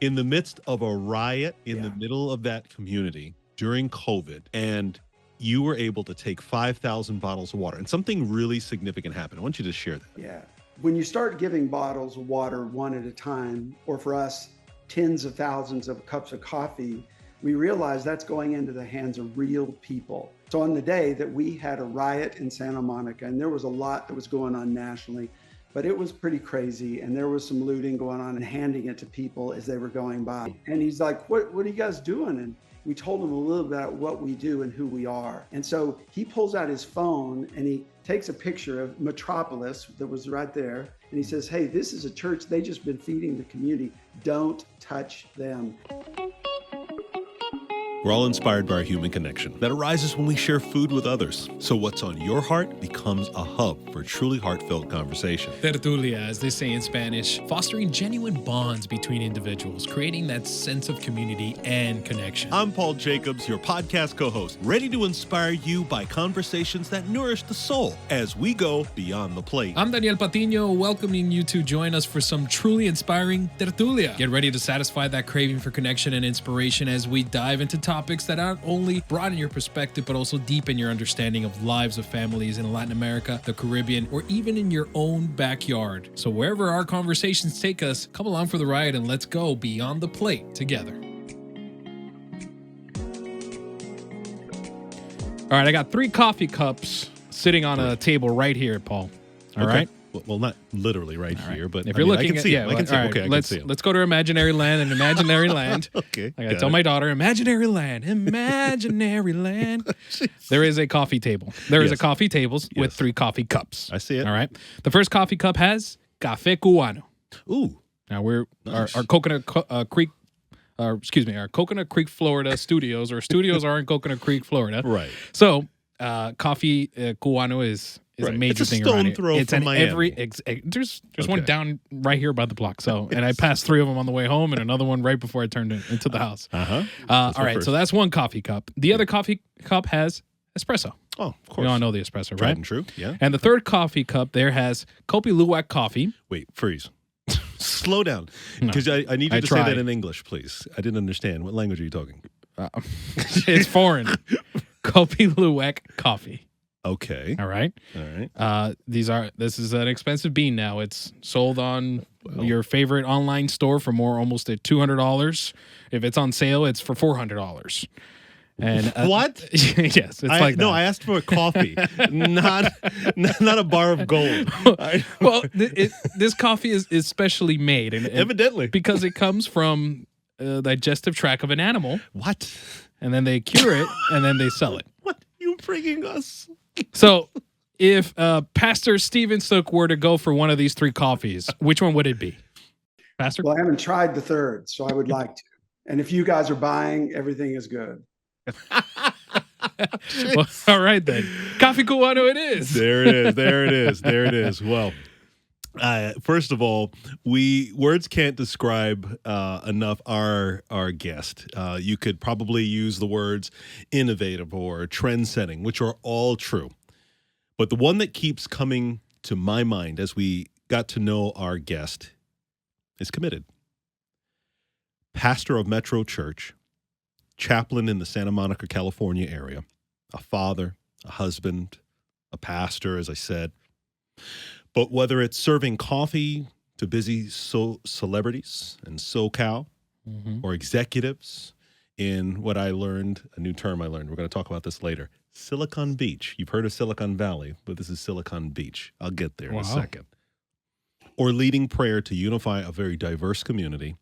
In the midst of a riot in the Yeah. middle of that community during COVID, and you were able to take 5,000 bottles of water, and something really significant happened. I want you to share that. Yeah. When you start giving bottles of water one at a time, or for us, tens of thousands of cups of coffee, we realize that's going into the hands of real people. So on the day that we had a riot in Santa Monica, and there was a lot that was going on nationally, but it was pretty crazy. And there was some looting going on and handing it to people as they were going by. And he's like, what are you guys doing? And we told him a little bit about what we do and who we are. And so he pulls out his phone and he takes a picture of Metropolis that was right there. And he says, hey, this is a church. They just been feeding the community. Don't touch them. We're all inspired by our human connection that arises when we share food with others. So what's on your heart becomes a hub for truly heartfelt conversation. Tertulia, as they say in Spanish, fostering genuine bonds between individuals, creating that sense of community and connection. I'm Paul Jacobs, your podcast co-host, ready to inspire you by conversations that nourish the soul as we go beyond the plate. I'm Daniel Patiño, welcoming you to join us for some truly inspiring tertulia. Get ready to satisfy that craving for connection and inspiration as we dive into topics that not only broaden your perspective, but also deepen your understanding of lives of families in Latin America, the Caribbean, or even in your own backyard. So wherever our conversations take us, come along for the ride and let's go beyond the plate together. All right, I got 3 coffee cups sitting on a table right here, Paul. All right. Well, not literally right here, but if you're looking I can at, see yeah, it. I can see it. Okay, I can see it. Let's go to imaginary land and imaginary land. Okay. I tell my daughter, imaginary land, imaginary land. There is a coffee table. There is a coffee table with 3 coffee cups. I see it. All right. The first coffee cup has Café Cubano. Ooh. Now we're Nice. our Coconut Creek. Our Coconut Creek, Florida studios. Our studios are in Coconut Creek, Florida. Right. So, coffee Cubano is a major It's a thing stone around here. throw It's from an Miami. there's one down right here by the block. So, and I passed 3 of them on the way home, and another one right before I turned into the house. All right, first. so that's one coffee cup. The other coffee cup has espresso. Oh, of course. We all know the espresso, Tried right? and true. Yeah. And the third coffee cup there has Kopi Luwak coffee. Wait, freeze. Slow down. Because I need you to say tried. that in English, please. I didn't understand. What language are you talking? It's foreign. Kopi Luwak coffee. Okay. All right. All right. This is an expensive bean now. It's sold on your favorite online store for almost at $200. If it's on sale, it's for $400. And What? yes, it's like that. No, I asked for a coffee, not a bar of gold. Well, this coffee is specially made, and Evidently. because it comes from the digestive tract of an animal, What? and then they cure it, and then they sell it. What are you bringing us? So, if Pastor Steven Sook were to go for one of these 3 coffees, which one would it be? Pastor? Well, I haven't tried the third, so I would like to. And if you guys are buying, everything is good. Well, all right then. Coffee Cubano it is. There it is. Well, first of all, words can't describe enough our guest. You could probably use the words innovative or trend-setting, which are all true. But the one that keeps coming to my mind as we got to know our guest is committed. Pastor of Metro Church, chaplain in the Santa Monica, California area, a father, a husband, a pastor, as I said. But whether it's serving coffee to busy celebrities in SoCal or executives in what I learned, a new term I learned, we're going to talk about this later, Silicon Beach. You've heard of Silicon Valley, but this is Silicon Beach. I'll get there in a second. Or leading prayer to unify a very diverse community,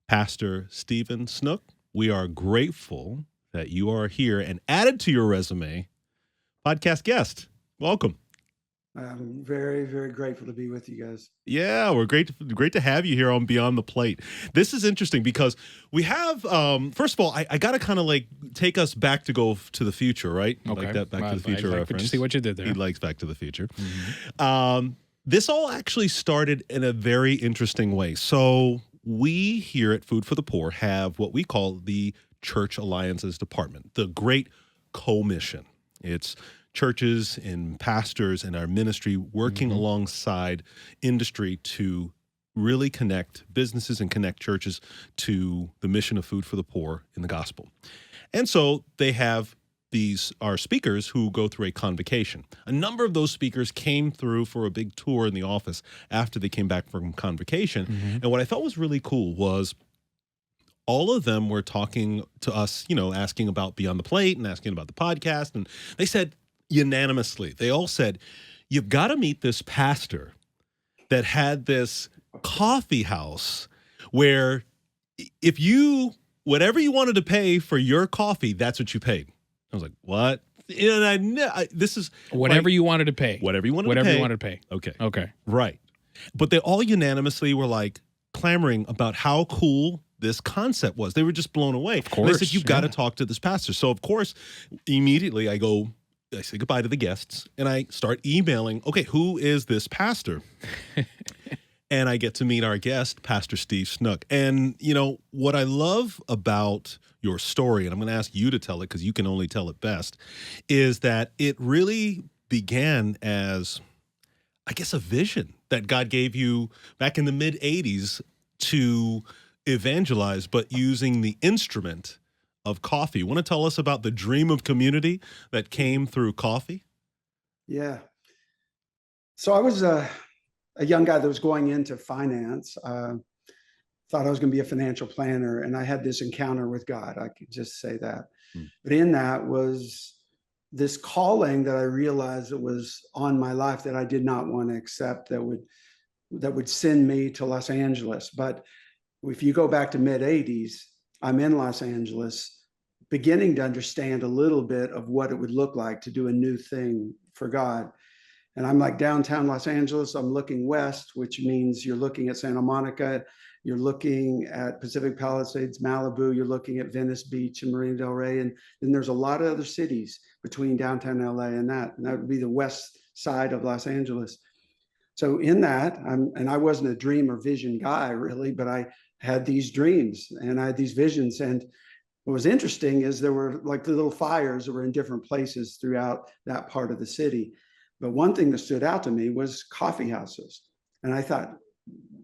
Pastor Steven Snook. We are grateful that you are here and added to your resume, podcast guest. Welcome. I'm very, very grateful to be with you guys. Yeah, we're great to have you here on Beyond the Plate. This is interesting because we have, first of all, I got to kind of like take us back to go to the future, right? Okay. Like that Back to the Future reference. You see what you did there. He likes Back to the Future. This all actually started in a very interesting way. So we here at Food for the Poor have what we call the Church Alliances Department, the Great Commission. It's churches and pastors in our ministry working alongside industry to really connect businesses and connect churches to the mission of food for the poor in the gospel. And so they have these are speakers who go through a convocation. A number of those speakers came through for a big tour in the office after they came back from convocation. And what I thought was really cool was all of them were talking to us, asking about Beyond the Plate and asking about the podcast. And they said unanimously, they all said, you've got to meet this pastor that had this coffee house where if whatever you wanted to pay for your coffee, that's what you paid. I was like, what? And this is whatever you wanted to pay. Whatever you wanted to pay. Okay. Okay. Right. But they all unanimously were like clamoring about how cool this concept was. They were just blown away. Of course. And they said, you've got to talk to this pastor. So, of course, immediately I say goodbye to the guests and I start emailing, okay, who is this pastor? And I get to meet our guest, Pastor Steve Snook. And, what I love about your story, and I'm going to ask you to tell it because you can only tell it best, is that it really began as, I guess, a vision that God gave you back in the mid-'80s to evangelize, but using the instrument of coffee. Want to tell us about the dream of community that came through coffee? Yeah. So I was a young guy that was going into finance, thought I was going to be a financial planner, and I had this encounter with God. I could just say that. But in that was this calling that I realized that was on my life that I did not want to accept, that would send me to Los Angeles. But if you go back to mid-'80s, I'm in Los Angeles, beginning to understand a little bit of what it would look like to do a new thing for God. And I'm like downtown Los Angeles, I'm looking west, which means you're looking at Santa Monica, you're looking at Pacific Palisades, Malibu, you're looking at Venice Beach and Marina Del Rey. And then there's a lot of other cities between downtown LA and that would be the west side of Los Angeles. So in that, and I wasn't a dream or vision guy really, but I had these dreams and I had these visions. And what was interesting is there were like the little fires that were in different places throughout that part of the city. But one thing that stood out to me was coffee houses. And I thought,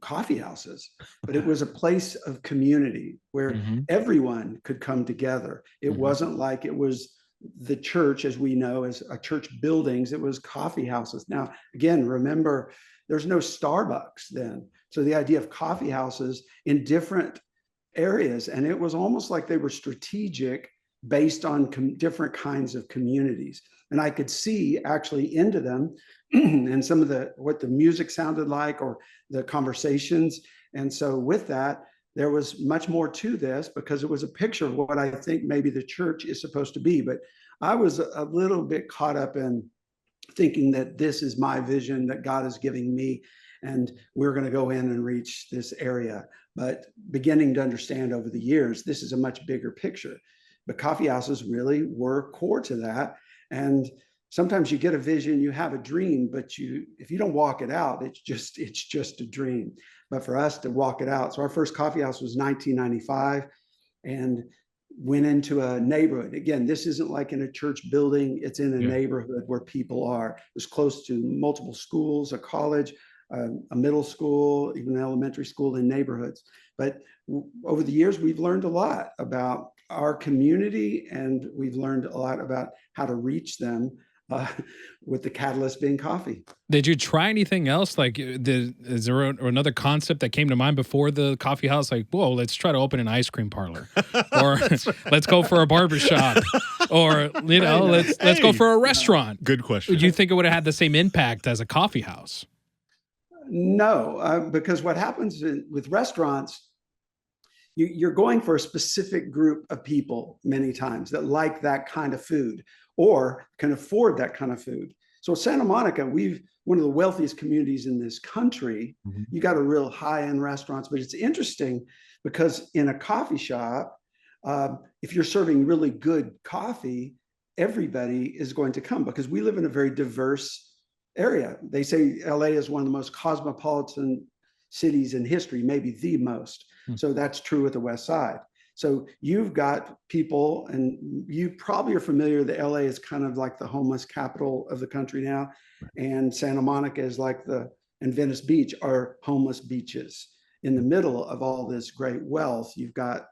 coffee houses, but it was a place of community where everyone could come together. It wasn't like it was the church as we know as a church buildings, it was coffee houses. Now, again, remember, there's no Starbucks then. So the idea of coffee houses in different areas, and it was almost like they were strategic based on different kinds of communities. And I could see actually into them and some of what the music sounded like or the conversations. And so with that, there was much more to this because it was a picture of what I think maybe the church is supposed to be. But I was a little bit caught up in thinking that this is my vision that God is giving me, and we're going to go in and reach this area. But beginning to understand over the years, this is a much bigger picture. But coffee houses really were core to that. And sometimes you get a vision, you have a dream, but if you don't walk it out, it's just a dream. But for us to walk it out, so our first coffee house was 1995 and went into a neighborhood. Again, this isn't like in a church building, it's in a neighborhood where people are. It was close to multiple schools, a college, a middle school, even an elementary school in neighborhoods. But over the years, we've learned a lot about our community, and we've learned a lot about how to reach them with the catalyst being coffee. Did you try anything else? Like, is there another concept that came to mind before the coffee house? Like, whoa, let's try to open an ice cream parlor, or let's go for a barbershop, or let's go for a restaurant. Good question. Do you think it would have had the same impact as a coffee house? No, because what happens with restaurants, you're going for a specific group of people many times that like that kind of food or can afford that kind of food. So Santa Monica, one of the wealthiest communities in this country. You got a real high-end restaurants, but it's interesting because in a coffee shop, if you're serving really good coffee, everybody is going to come because we live in a very diverse area. They say LA is one of the most cosmopolitan cities in history, maybe the most. So that's true with the West Side. So you've got people, and you probably are familiar that LA is kind of like the homeless capital of the country now. And Santa Monica is like the and Venice Beach are homeless beaches. In the middle of all this great wealth, you've got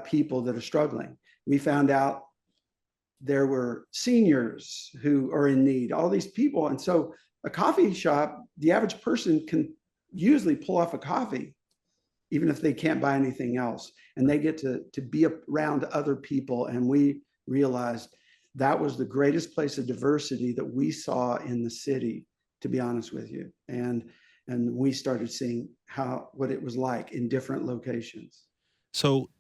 people that are struggling. We found out there were seniors who are in need, all these people. And so a coffee shop, the average person can usually pull off a coffee, even if they can't buy anything else. And they get to be around other people. And we realized that was the greatest place of diversity that we saw in the city, to be honest with you. And we started seeing what it was like in different locations. So,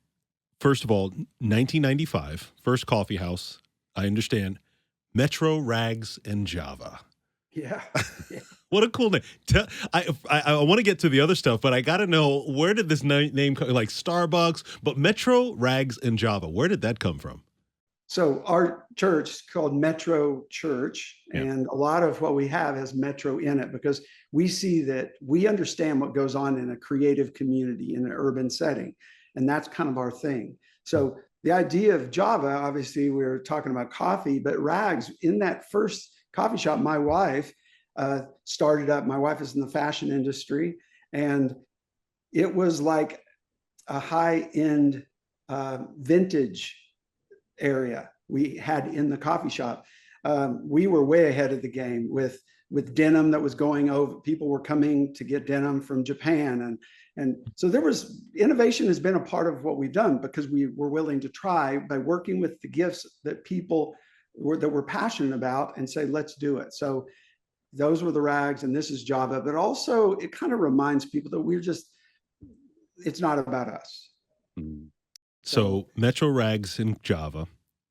first of all, 1995, first coffee house, I understand, Metro Rags and Java. Yeah. What a cool name. I want to get to the other stuff, but I got to know, where did this name come, like Starbucks, but Metro Rags and Java, where did that come from? So our church is called Metro Church, and a lot of what we have has Metro in it because we see that we understand what goes on in a creative community in an urban setting, and that's kind of our thing. So the idea of Java, obviously we were talking about coffee, but Rags, in that first coffee shop, my wife started up. My wife is in the fashion industry, and it was like a high-end vintage area we had in the coffee shop. We were way ahead of the game with denim that was going over. People were coming to get denim from Japan, and so there was innovation has been a part of what we've done because we were willing to try by working with the gifts that people were passionate about and say, let's do it. So those were the Rags, and this is Java. But also, it kind of reminds people that it's not about us. So Metro Rags and Java,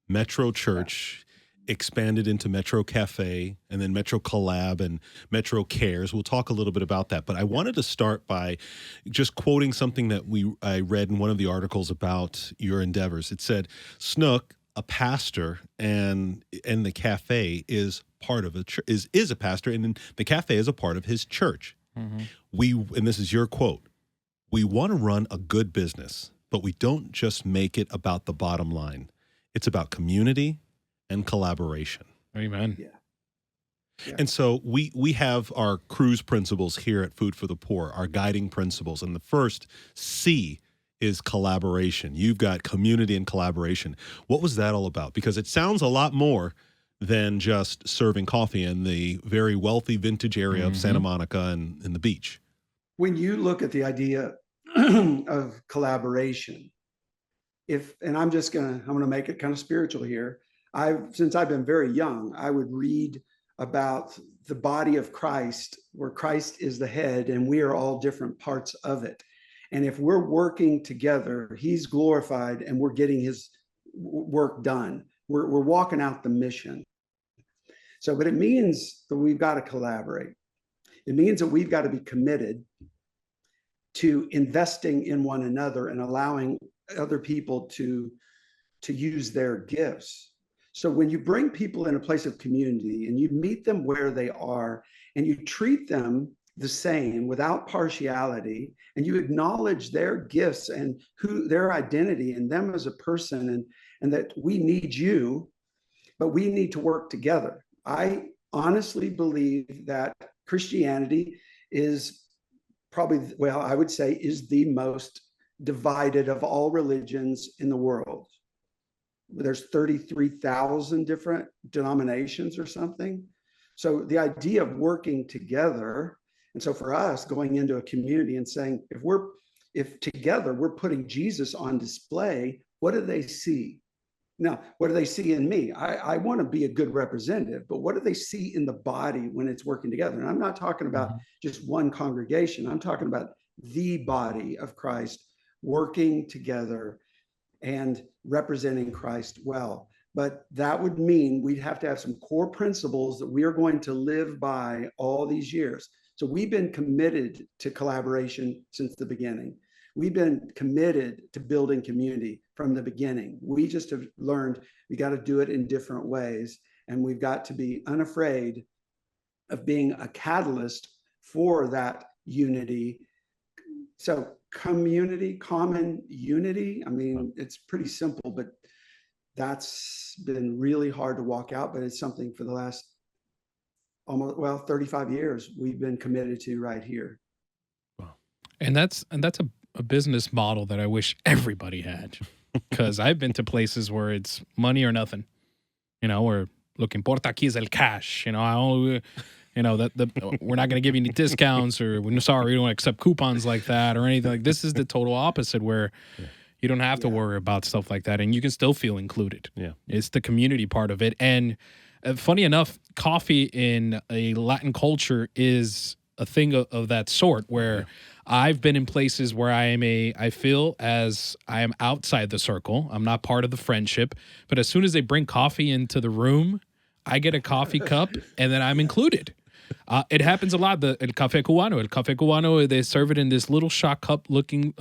Metro Church expanded into Metro Cafe, and then Metro Collab and Metro Cares. We'll talk a little bit about that. But I wanted to start by just quoting something that I read in one of the articles about your endeavors. It said, Snook, a pastor, and the cafe is part of is a pastor, and the cafe is a part of his church. And this is your quote, we want to run a good business, but we don't just make it about the bottom line. It's about community and collaboration. Amen. Yeah. And so we have our cruise principles here at Food for the Poor, our guiding principles. And the first C is collaboration. You've got community and collaboration. What was that all about? Because it sounds a lot more than just serving coffee in the very wealthy vintage area of Santa Monica and the beach. When you look at the idea of collaboration, and I'm going to make it kind of spiritual here. Since I've been very young, I would read about the body of Christ, where Christ is the head and we are all different parts of it. And if we're working together, he's glorified and we're getting his work done. We're walking out the mission. So, but it means that we've got to collaborate. It means that we've got to be committed to investing in one another and allowing other people to use their gifts. So when you bring people in a place of community and you meet them where they are and you treat them the same without partiality, and you acknowledge their gifts and their identity and them as a person, and that we need you, but we need to work together. I honestly believe that Christianity is probably, well, I would say is the most divided of all religions in the world. There's 33,000 different denominations or something. So the idea of working together, and so for us going into a community and saying, if together we're putting Jesus on display, what do they see? Now, what do they see in me? I want to be a good representative, but what do they see in the body when it's working together? And I'm not talking about just one congregation. I'm talking about the body of Christ working together and representing Christ well. But that would mean we'd have to have some core principles that we are going to live by all these years. So we've been committed to collaboration since the beginning. We've been committed to building community from the beginning. We just have learned we got to do it in different ways. And we've got to be unafraid of being a catalyst for that unity. So community, common unity. I mean, it's pretty simple, but that's been really hard to walk out, but it's something for the last almost, well, 35 years we've been committed to right here. Wow. And that's a business model that I wish everybody had, because I've been to places where it's money or nothing. You know, where lo que importa aquí es el cash. You know, I only, you know, that we're not going to give you any discounts, or we're sorry, we don't accept coupons like that or anything. Like, this is the total opposite, where you don't have to worry about stuff like that, and you can still feel included. Yeah. It's the community part of it. And funny enough, coffee in a Latin culture is a thing of that sort, where I've been in places where I feel as I am outside the circle. I'm not part of the friendship, but as soon as they bring coffee into the room, I get a coffee cup and then I'm included. It happens a lot. El café cubano, they serve it in this little shot cup looking,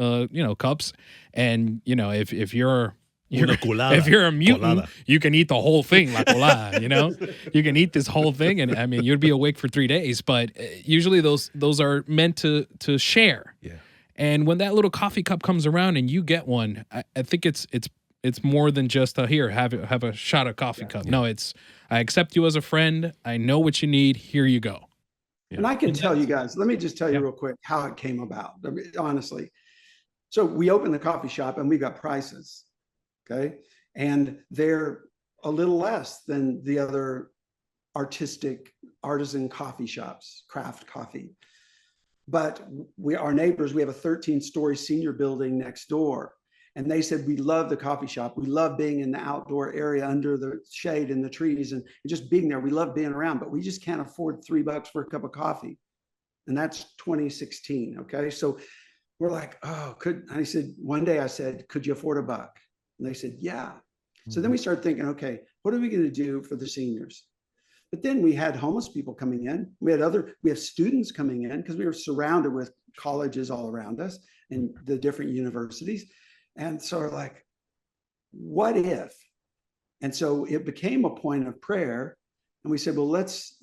cups. And, if you're Una colada. if you're a mutant, Colada. you can eat the whole thing, la colada, you can eat this whole thing. And I mean, you'd be awake for 3 days, but usually those are meant to share. Yeah. And when that little coffee cup comes around and you get one, I think it's more than just here, have a shot of coffee cup. No, it's, I accept you as a friend. I know what you need. Here you go. Yeah. And I can tell you guys, let me just tell you real quick how it came about, I mean, honestly. So we opened the coffee shop and we got prices. Okay. And they're a little less than the other artisan coffee shops, craft coffee. But our neighbors, we have a 13-story senior building next door. And they said, we love the coffee shop. We love being in the outdoor area under the shade and the trees and just being there. We love being around, but we just can't afford $3 for a cup of coffee. And that's 2016. Okay. So we're like, I said, one day I said, could you afford $1? And they said, yeah. So then we started thinking, okay, what are we going to do for the seniors? But then we had homeless people coming in. We have students coming in, because we were surrounded with colleges all around us and the different universities. And so we're like, what if? And so it became a point of prayer. And we said, well, let's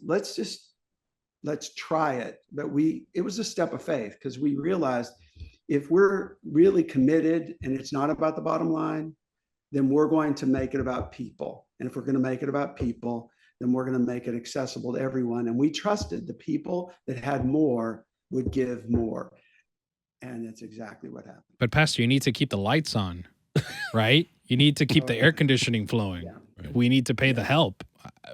try it. But it was a step of faith, because we realized if we're really committed and it's not about the bottom line, then we're going to make it about people. And if we're going to make it about people, then we're going to make it accessible to everyone. And we trusted the people that had more would give more. And it's exactly what happened. But Pastor, you need to keep the lights on, right? You need to keep the air conditioning flowing. Yeah. We need to pay the help.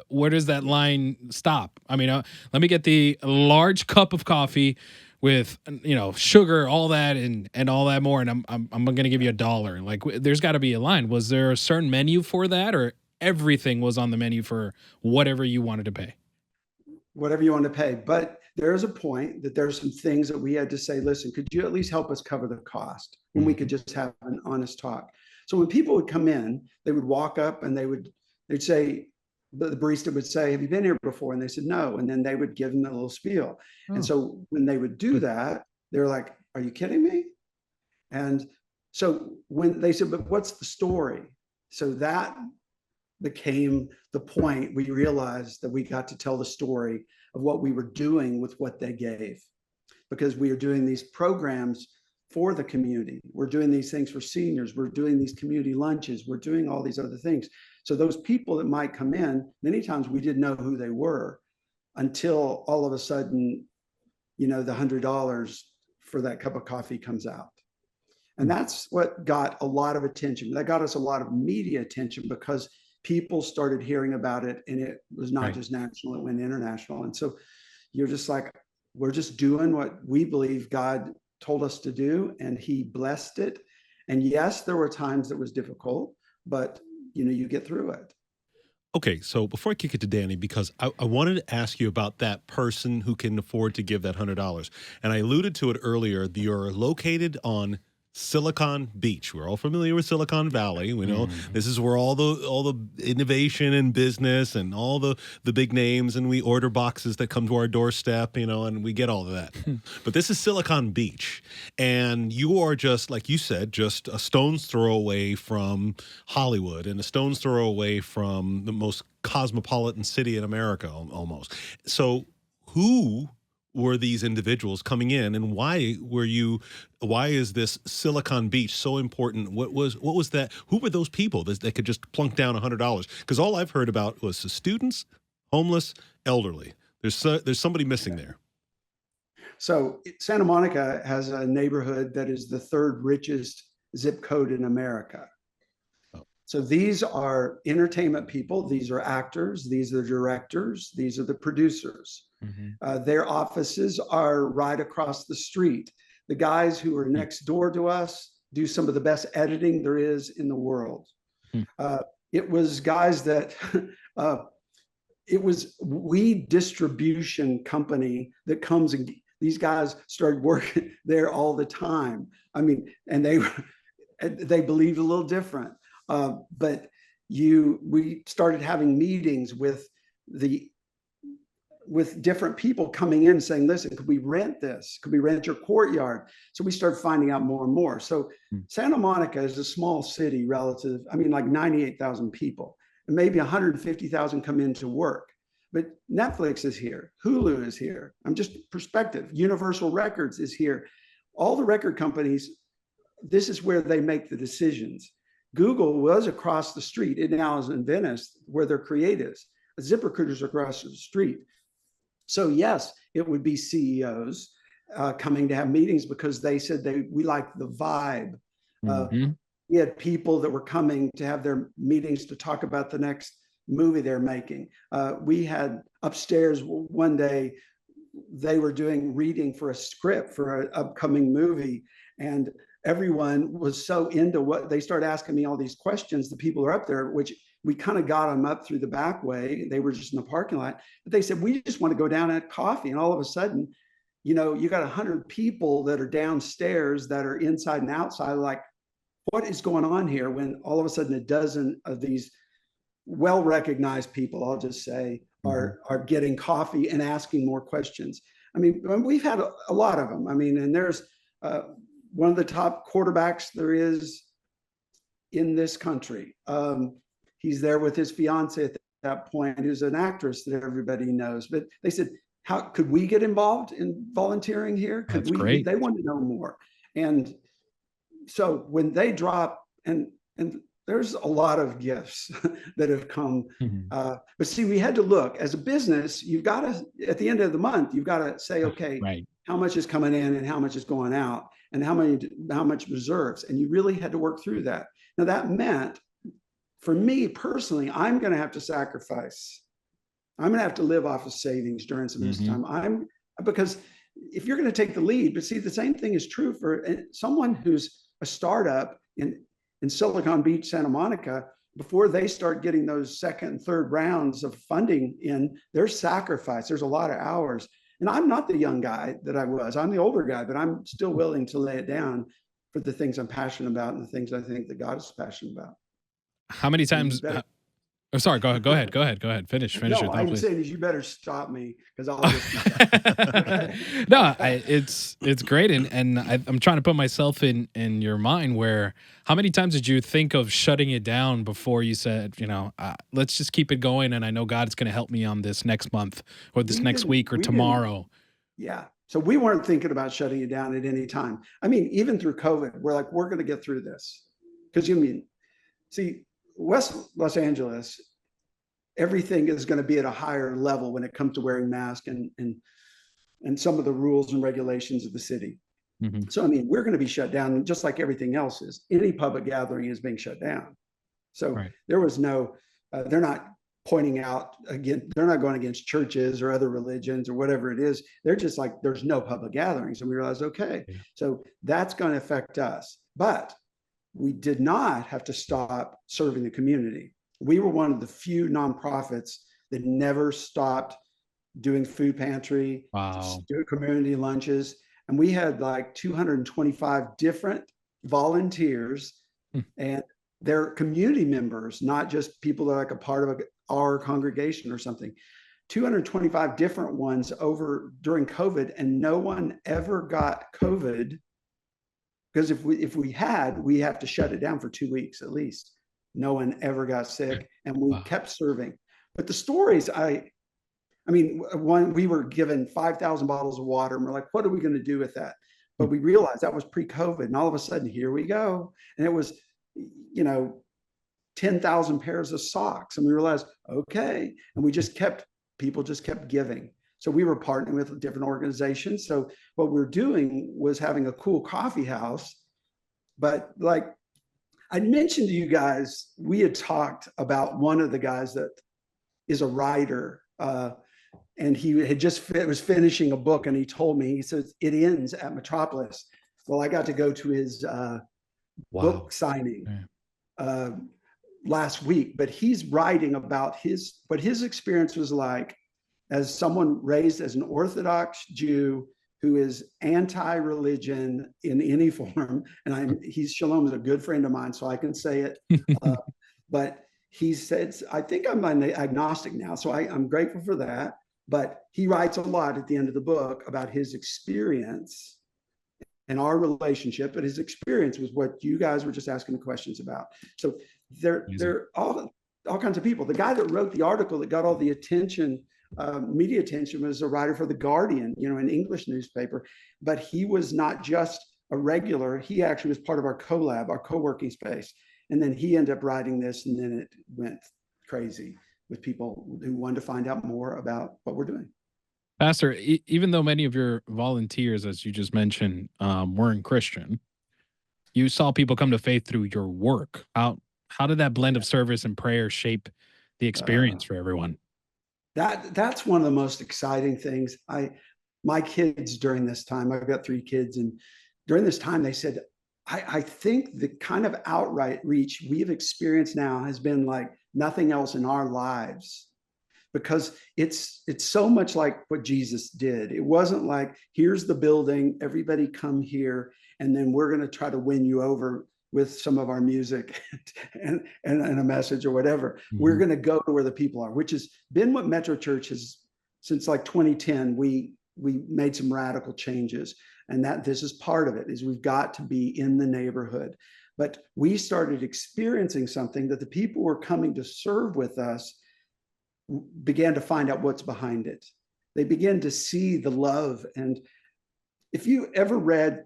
Where does that line stop? I mean, let me get the large cup of coffee with, sugar, all that, and all that more, and I'm going to give you $1. Like, there's got to be a line. Was there a certain menu for that, or everything was on the menu for whatever you wanted to pay? Whatever you want to pay. But there is a point that there's some things that we had to say, listen, could you at least help us cover the cost? When we could just have an honest talk. So when people would come in, they would walk up and they'd say, the barista would say, have you been here before? And they said, no. And then they would give them a little spiel. And so when they would do that, they're like, are you kidding me? And so when they said, but what's the story? So that became the point. We realized that we got to tell the story of what we were doing with what they gave, because we are doing these programs for the community. We're doing these things for seniors. We're doing these community lunches. We're doing all these other things. So those people that might come in, many times we didn't know who they were until all of a sudden, the $100 for that cup of coffee comes out. And that's what got a lot of attention. That got us a lot of media attention, because people started hearing about it, and it was not just national, it went international. And so you're just like, we're just doing what we believe God told us to do, and he blessed it. And yes, there were times that was difficult, but you get through it. Okay, so before I kick it to Danny, because I wanted to ask you about that person who can afford to give that $100. And I alluded to it earlier. You're located on Silicon Beach. We're all familiar with Silicon Valley. We know this is where all the innovation and business and all the big names, and we order boxes that come to our doorstep, and we get all of that. But this is Silicon Beach, and you are, just like you said, just a stone's throw away from Hollywood and a stone's throw away from the most cosmopolitan city in America, almost. So who were these individuals coming in, and why is this Silicon Beach so important? What was that? Who were those people that could just plunk down $100? Because all I've heard about was the students, homeless, elderly. There's somebody missing there. So Santa Monica has a neighborhood that is the third richest zip code in America. Oh. So these are entertainment people. These are actors. These are directors. These are the producers. Their offices are right across the street. The guys who are next door to us do some of the best editing there is in the world. It was guys that it was weed distribution company that comes, and these guys started working there all the time. I mean, and they believed a little different. But we started having meetings with different people coming in saying, listen, could we rent this? Could we rent your courtyard? So we started finding out more and more. So Santa Monica is a small city relative, I mean, like 98,000 people, and maybe 150,000 come in to work. But Netflix is here, Hulu is here. I'm just perspective. Universal Records is here. All the record companies, this is where they make the decisions. Google was across the street. It now is in Venice, where their creatives. ZipRecruiter's across the street. So yes, it would be CEOs coming to have meetings because they said we like the vibe. We had people that were coming to have their meetings to talk about the next movie they're making. We had upstairs one day, they were doing reading for a script for an upcoming movie, and everyone was so into what they started asking me all these questions. The people are up there, which we kind of got them up through the back way. They were just in the parking lot, but they said, we just want to go down and have coffee. And all of a sudden, you got 100 people that are downstairs that are inside and outside, like, what is going on here? When all of a sudden a dozen of these well-recognized people, I'll just say, are getting coffee and asking more questions. I mean, we've had a lot of them. I mean, and there's one of the top quarterbacks there is in this country. He's there with his fiance at that point, who's an actress that everybody knows. But they said, how could we get involved in volunteering here? That's great. They want to know more. And so when they drop, and there's a lot of gifts that have come. But see, we had to look as a business. You've got to, at the end of the month, you've got to say, okay, how much is coming in and how much is going out, and how much reserves. And you really had to work through that. Now that meant, for me personally, I'm going to have to sacrifice. I'm going to have to live off of savings during some of this time. Because if you're going to take the lead, but see, the same thing is true for someone who's a startup in Silicon Beach, Santa Monica. Before they start getting those second and third rounds of funding in, there's sacrifice. There's a lot of hours. And I'm not the young guy that I was. I'm the older guy, but I'm still willing to lay it down for the things I'm passionate about and the things I think that God is passionate about. How many times? Oh, sorry. Go ahead. Finish No, your thought, I'm please. saying is you better stop me because I'll just. No, it's great, and I'm trying to put myself in your mind. Where how many times did you think of shutting it down before you said, let's just keep it going, and I know God's going to help me on this next month or this next week or tomorrow. Yeah. So we weren't thinking about shutting it down at any time. I mean, even through COVID, we're like, we're going to get through this, because see, West Los Angeles, everything is going to be at a higher level when it comes to wearing masks and some of the rules and regulations of the city. So, I mean, we're going to be shut down just like everything else is. Any public gathering is being shut down. So there was no, they're not pointing out, again, they're not going against churches or other religions or whatever it is. They're just like, there's no public gatherings. And we realized, okay, so that's going to affect us. But we did not have to stop serving the community. We were one of the few nonprofits that never stopped doing food pantry, doing community lunches. And we had like 225 different volunteers and they're community members, not just people that are like a part of our congregation or something. 225 different ones over during COVID, and no one ever got COVID. Because if we had, we have to shut it down for 2 weeks at least. No one ever got sick, and we kept serving. But the stories, I mean, we were given 5,000 bottles of water, and we're like, what are we going to do with that? But we realized that was pre-COVID, and all of a sudden, here we go. And it was, 10,000 pairs of socks, and we realized, okay. And people just kept giving. So we were partnering with different organizations. So what we're doing was having a cool coffee house. But like I mentioned to you guys, we had talked about one of the guys that is a writer, and he had just was finishing a book, and he told me, he says, it ends at Metropolis. Well, I got to go to his book signing last week, but he's writing about what his experience was like as someone raised as an Orthodox Jew who is anti-religion in any form. And Shalom is a good friend of mine, so I can say it. But he says, I think I'm an agnostic now, so I'm grateful for that. But he writes a lot at the end of the book about his experience and our relationship, but his experience was what you guys were just asking the questions about. So they're all kinds of people. The guy that wrote the article that got all the attention, media attention, was a writer for The Guardian, an English newspaper. But he was not just a regular. He actually was part of our collab, our co-working space. And then he ended up writing this, and then it went crazy with people who wanted to find out more about what we're doing. Pastor, even though many of your volunteers, as you just mentioned, weren't Christian, you saw people come to faith through your work. How did that blend of service and prayer shape the experience for everyone? That's one of the most exciting things. My kids during this time, I've got 3 kids, and during this time they said, I think the kind of outright reach we've experienced now has been like nothing else in our lives, because it's so much like what Jesus did. It wasn't like, here's the building, everybody come here, and then we're going to try to win you over with some of our music and a message or whatever. Mm-hmm. We're going to go to where the people are, which has been what Metro Church has since like 2010. We made some radical changes, and that this is part of it, is we've got to be in the neighborhood. But we started experiencing something that the people who were coming to serve with us began to find out what's behind it. They began to see the love. And if you read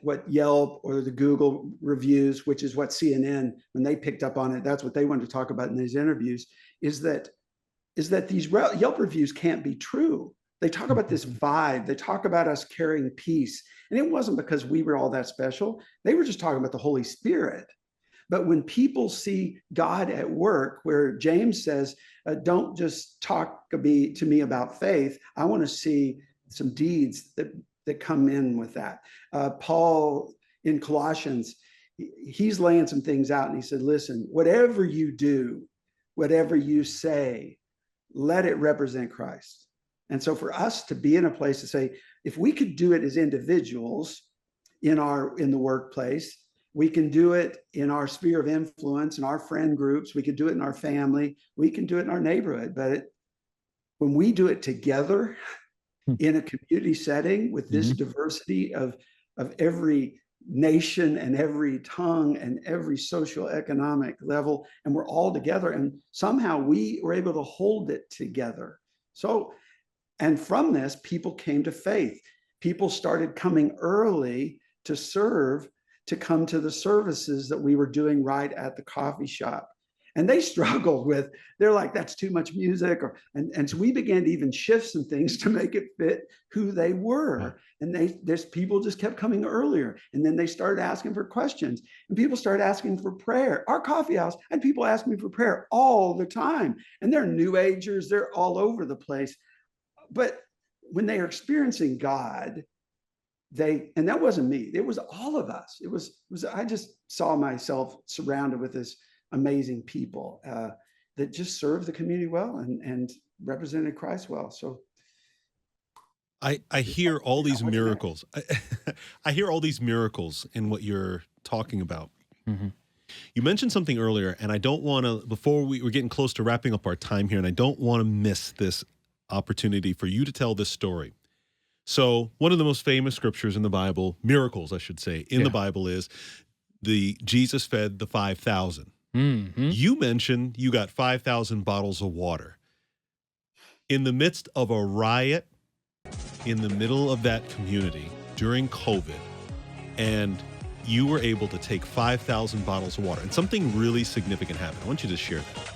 what Yelp or the Google reviews, which is what CNN, when they picked up on it, that's what they wanted to talk about in these interviews, is that these Yelp reviews can't be true. They talk about this vibe. They talk about us carrying peace. And it wasn't because we were all that special. They were just talking about the Holy Spirit. But when people see God at work, where James says, don't just talk to me about faith, I want to see some deeds that come in with that. Paul in Colossians, he's laying some things out, and he said, listen, whatever you do, whatever you say, let it represent Christ. And so for us to be in a place to say, if we could do it as individuals in the workplace, we can do it in our sphere of influence, in our friend groups, we could do it in our family, we can do it in our neighborhood. But when we do it together in a community setting with this diversity of every nation and every tongue and every social economic level, and we're all together, and somehow we were able to hold it together. So, and from this, people came to faith. People started coming early to serve, to come to the services that we were doing right at the coffee shop. And they struggled with, they're like, that's too much music. And so we began to even shift some things to make it fit who they were. And there's people just kept coming earlier. And then they started asking for questions, and people started asking for prayer. Our coffee house had people asking me for prayer all the time. And they're New Agers, they're all over the place. But when they are experiencing God, and that wasn't me, it was all of us. It was I just saw myself surrounded with this amazing people that just served the community well and represented Christ well. So I hear all these miracles. I hear all these miracles in what you're talking about. Mm-hmm. You mentioned something earlier, and I don't want to, before we're getting close to wrapping up our time here, and I don't want to miss this opportunity for you to tell this story. So one of the most famous scriptures in the Bible, miracles, I should say, in the Bible, is the Jesus fed the 5,000. Mm-hmm. You mentioned you got 5,000 bottles of water. In the midst of a riot, in the middle of that community during COVID, and you were able to take 5,000 bottles of water, and something really significant happened. I want you to share that.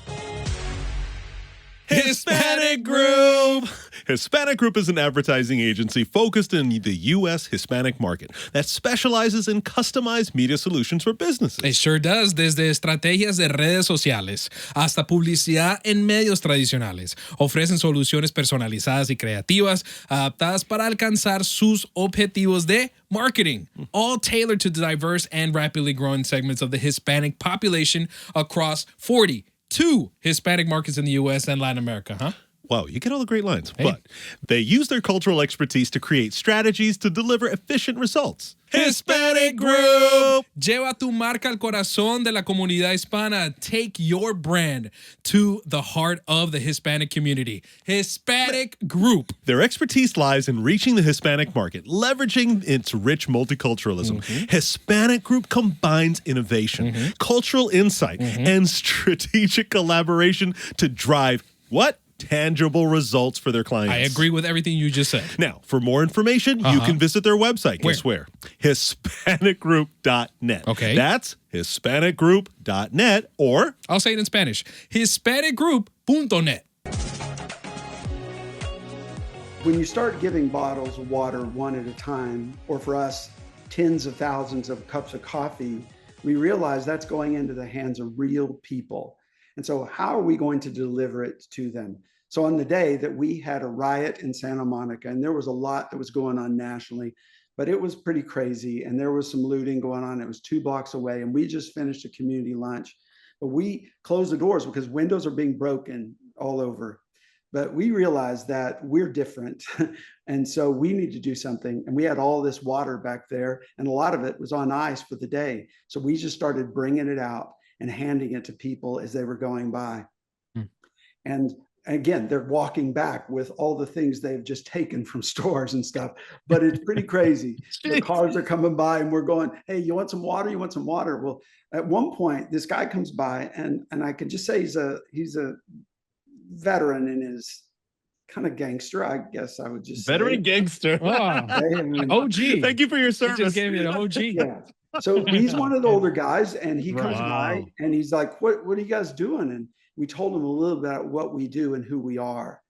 Hispanic Hispanic Group. Hispanic Group is an advertising agency focused in the U.S. Hispanic market that specializes in customized media solutions for businesses. It sure does, desde estrategias de redes sociales hasta publicidad en medios tradicionales. Ofrecen soluciones personalizadas y creativas adaptadas para alcanzar sus objetivos de marketing, all tailored to diverse and rapidly growing segments of the Hispanic population across 42 Hispanic markets in the U.S. and Latin America, huh? Wow, you get all the great lines. Hey. But they use their cultural expertise to create strategies to deliver efficient results. Hispanic Group! Lleva tu marca al corazón de la comunidad hispana. Take your brand to the heart of the Hispanic community. Hispanic Group. Their expertise lies in reaching the Hispanic market, leveraging its rich multiculturalism. Hispanic Group combines innovation, cultural insight, and strategic collaboration to drive what? Tangible results for their clients. I agree with everything you just said. Now, for more information, you can visit their website. Guess where? HispanicGroup.net. Okay. That's HispanicGroup.net, or I'll say it in Spanish. HispanicGroup.net. When you start giving bottles of water one at a time, or for us, tens of thousands of cups of coffee, we realize that's going into the hands of real people. And so how are we going to deliver it to them? So on the day that we had a riot in Santa Monica, and there was a lot that was going on nationally, but it was pretty crazy. And there was some looting going on. It was 2 blocks away. And we just finished a community lunch. But we closed the doors because windows are being broken all over. But we realized that we're different. And so we need to do something. And we had all this water back there. And a lot of it was on ice for the day. So we just started bringing it out and handing it to people as they were going by. And again, they're walking back with all the things they've just taken from stores and stuff, but it's pretty crazy. The cars are coming by and we're going, hey, you want some water? You want some water? Well, at one point, this guy comes by and I can just say he's a veteran in his kind of gangster, I guess I would just say. Veteran gangster. Wow. OG. Thank you for your You service. just gave me an OG. Yeah. So he's one of the older guys and he comes by and he's like, what are you guys doing? And we told him a little bit about what we do and who we are.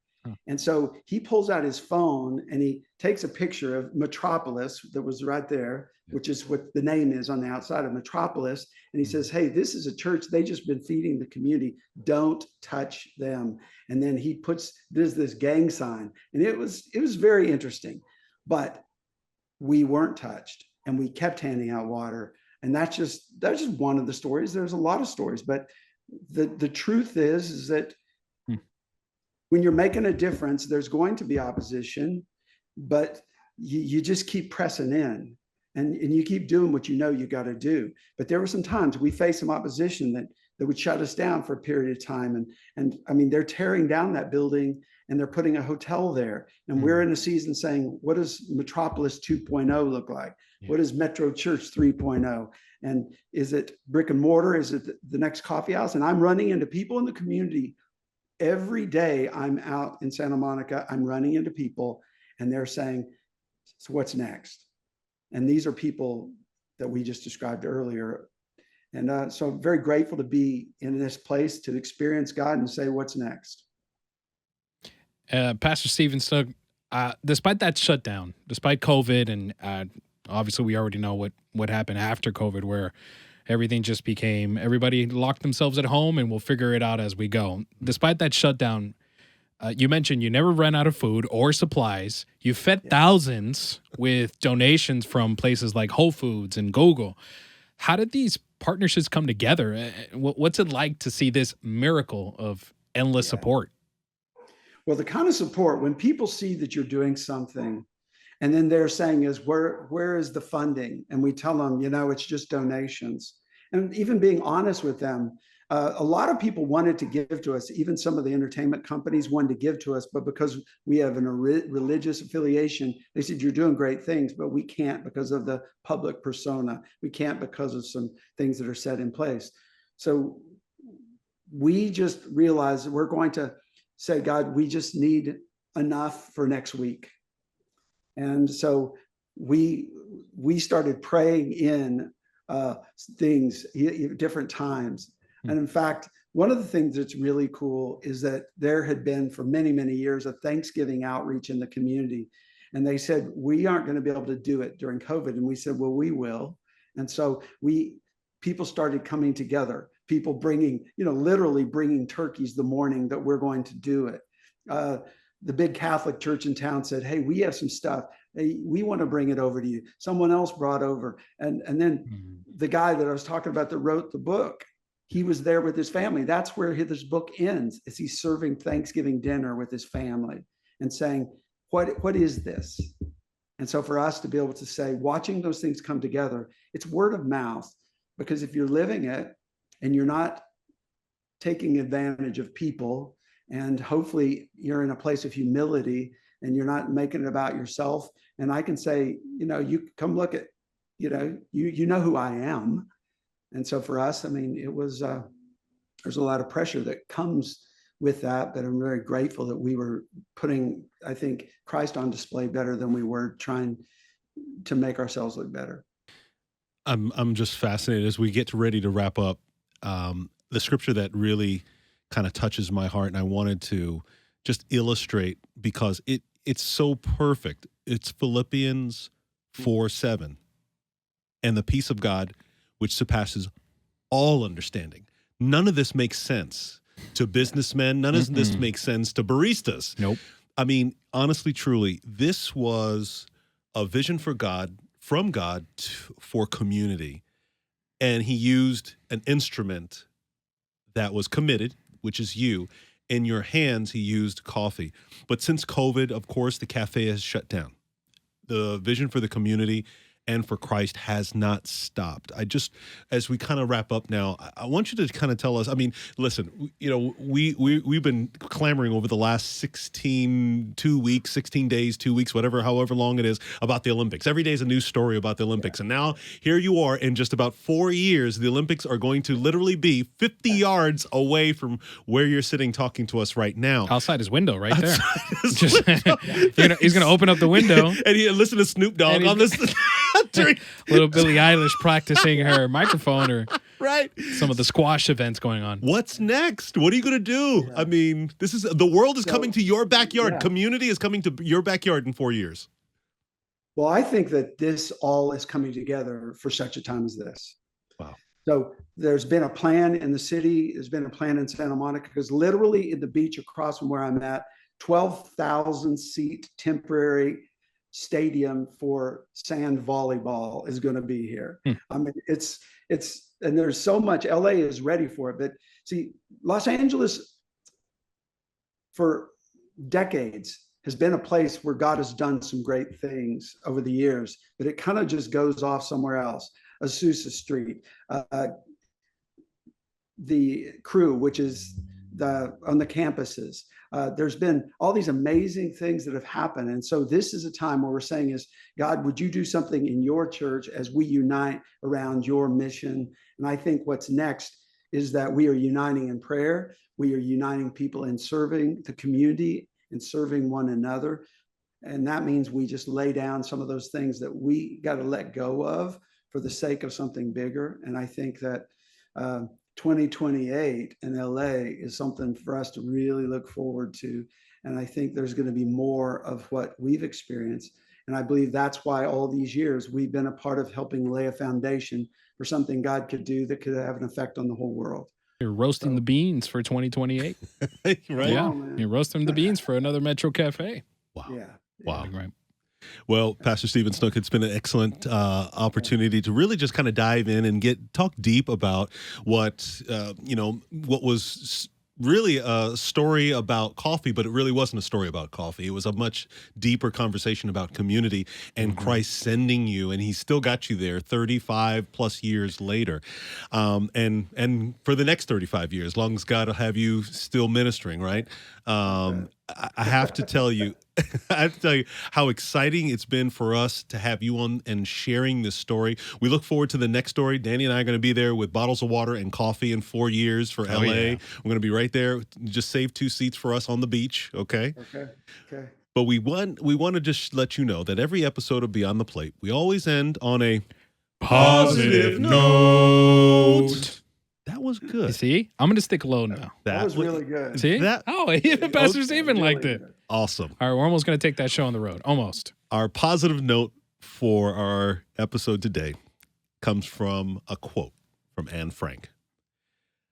And so he pulls out his phone and he takes a picture of Metropolis that was right there, which is what the name is on the outside of Metropolis. And he says, hey, this is a church. They just been feeding the community. Don't touch them. And then he there's this gang sign. And it was very interesting, but we weren't touched. And we kept handing out water. And that's just one of the stories. There's a lot of stories, but the truth is that when you're making a difference, there's going to be opposition, but you just keep pressing in and you keep doing what you know you got to do. But there were some times we faced some opposition that would shut us down for a period of time. And I mean, they're tearing down that building and they're putting a hotel there. And we're in a season saying, what does Metropolis 2.0 look like? What is Metro Church 3.0? And is it brick and mortar? Is it the next coffee house? And I'm running into people in the community. Every day I'm out in Santa Monica, I'm running into people and they're saying, so what's next? And these are people that we just described earlier. And so I'm very grateful to be in this place to experience God and say, what's next? Pastor Stephen Snook, despite that shutdown, despite COVID, and obviously we already know what happened after COVID, where everything just became, everybody locked themselves at home and we'll figure it out as we go. Despite that shutdown, you mentioned you never ran out of food or supplies. You fed thousands with donations from places like Whole Foods and Google. How did these partnerships come together? What's it like to see this miracle of endless support? Well, the kind of support, when people see that you're doing something and then they're saying is, where is the funding? And we tell them, it's just donations. And even being honest with them, a lot of people wanted to give to us. Even some of the entertainment companies wanted to give to us, but because we have a religious affiliation, they said, you're doing great things, but we can't because of the public persona. We can't because of some things that are set in place. So we just realized that we're going to say, God, we just need enough for next week. And so we started praying in things, different times. And in fact, one of the things that's really cool is that there had been for many, many years a Thanksgiving outreach in the community. And they said, we aren't going to be able to do it during COVID. And we said, well, we will. And so people started coming together, people bringing, literally bringing turkeys the morning that we're going to do it. The big Catholic church in town said, hey, we have some stuff. Hey, we want to bring it over to you. Someone else brought over. And then the guy that I was talking about that wrote the book, he was there with his family. That's where this book ends, is he's serving Thanksgiving dinner with his family and saying, what is this? And so for us to be able to say, watching those things come together, it's word of mouth, because if you're living it and you're not taking advantage of people, and hopefully you're in a place of humility and you're not making it about yourself. And I can say, you come look at, you know who I am. And so for us, I mean, it was, there's a lot of pressure that comes with that, but I'm very grateful that we were putting, I think, Christ on display better than we were trying to make ourselves look better. I'm just fascinated as we get ready to wrap up. The scripture that really kind of touches my heart, and I wanted to just illustrate because it's so perfect. It's Philippians 4:7, and the peace of God, which surpasses all understanding. None of this makes sense to businessmen. None of this makes sense to baristas. Nope. I mean, honestly, truly, this was a vision for God, from God for community. And he used an instrument that was committed, which is you. In your hands, he used coffee. But since COVID, of course, the cafe has shut down. The vision for the community and for Christ has not stopped. As we kind of wrap up now, I want you to kind of tell us, I mean, listen, we've been clamoring over the last 16 days, 2 weeks, however long it is, about the Olympics. Every day is a new story about the Olympics. And now here you are, in just about 4 years, the Olympics are going to literally be 50 yards away from where you're sitting talking to us right now. Outside his window, right there. He's going to open up the window. And listen to Snoop Dogg on this. Little Billie Eilish practicing her microphone, or right, some of the squash events going on. What's next? What are you going to do? Yeah. I mean, the world is coming to your backyard. Yeah. Community is coming to your backyard in 4 years. Well, I think that this all is coming together for such a time as this. Wow. So there's been a plan in the city. There's been a plan in Santa Monica, because literally in the beach across from where I'm at, 12,000 seat temporary stadium for sand volleyball is going to be here. I mean, it's and there's so much. LA is ready for it, but see, Los Angeles for decades has been a place where God has done some great things over the years, but it kind of just goes off somewhere else. Azusa Street, the Crew, which is on the campuses. There's been all these amazing things that have happened. And so this is a time where we're saying is, God, would you do something in your church as we unite around your mission? And I think what's next is that we are uniting in prayer. We are uniting people in serving the community and serving one another. And that means we just lay down some of those things that we got to let go of for the sake of something bigger. And I think that 2028 in LA is something for us to really look forward to. And I think there's going to be more of what we've experienced. And I believe that's why all these years we've been a part of helping lay a foundation for something God could do that could have an effect on the whole world. You're roasting the beans for 2028. Right? Yeah. You're roasting the beans for another Metro Cafe. Wow. Yeah. Wow. Right. Well, Pastor Stephen Snook, it's been an excellent opportunity to really just kind of dive in and talk deep about what was really a story about coffee, but it really wasn't a story about coffee. It was a much deeper conversation about community and Christ sending you, and he still got you there 35 plus years later. And for the next 35 years, as long as God will have you still ministering, right? I have to tell you, how exciting it's been for us to have you on and sharing this story. We look forward to the next story. Danny and I are going to be there with bottles of water and coffee in 4 years for LA. Yeah. We're going to be right there. Just save 2 seats for us on the beach. Okay. But we want to just let you know that every episode of Beyond the Plate, we always end on a positive note. That was was You good. see? I'm going to stick low now. That was really good. See? That- Even Pastor Stephen liked Really it. good. Awesome. All right, we're almost going to take that show on the road. Almost. Our positive note for our episode today comes from a quote from Anne Frank.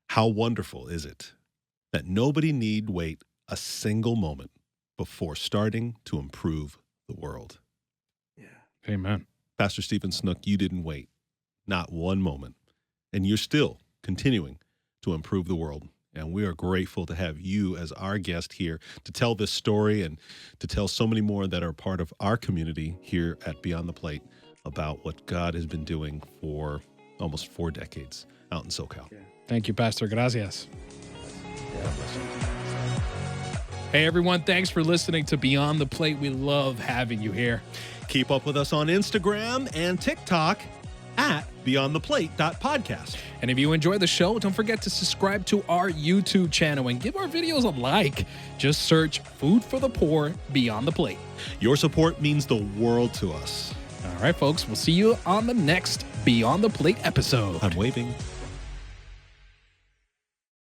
How wonderful is it that nobody need wait a single moment before starting to improve the world? Yeah. Amen. Pastor Stephen Snook, you didn't wait, not one moment, and you're still continuing to improve the world. And we are grateful to have you as our guest here to tell this story and to tell so many more that are part of our community here at Beyond the Plate about what God has been doing for almost 4 decades out in SoCal. Yeah. Thank you, Pastor. Gracias. Yeah. Hey, everyone. Thanks for listening to Beyond the Plate. We love having you here. Keep up with us on Instagram and TikTok at beyondtheplate.podcast. And if you enjoy the show, don't forget to subscribe to our YouTube channel and give our videos a like. Just search Food for the Poor Beyond the Plate. Your support means the world to us. All right, folks. We'll see you on the next Beyond the Plate episode. I'm waving.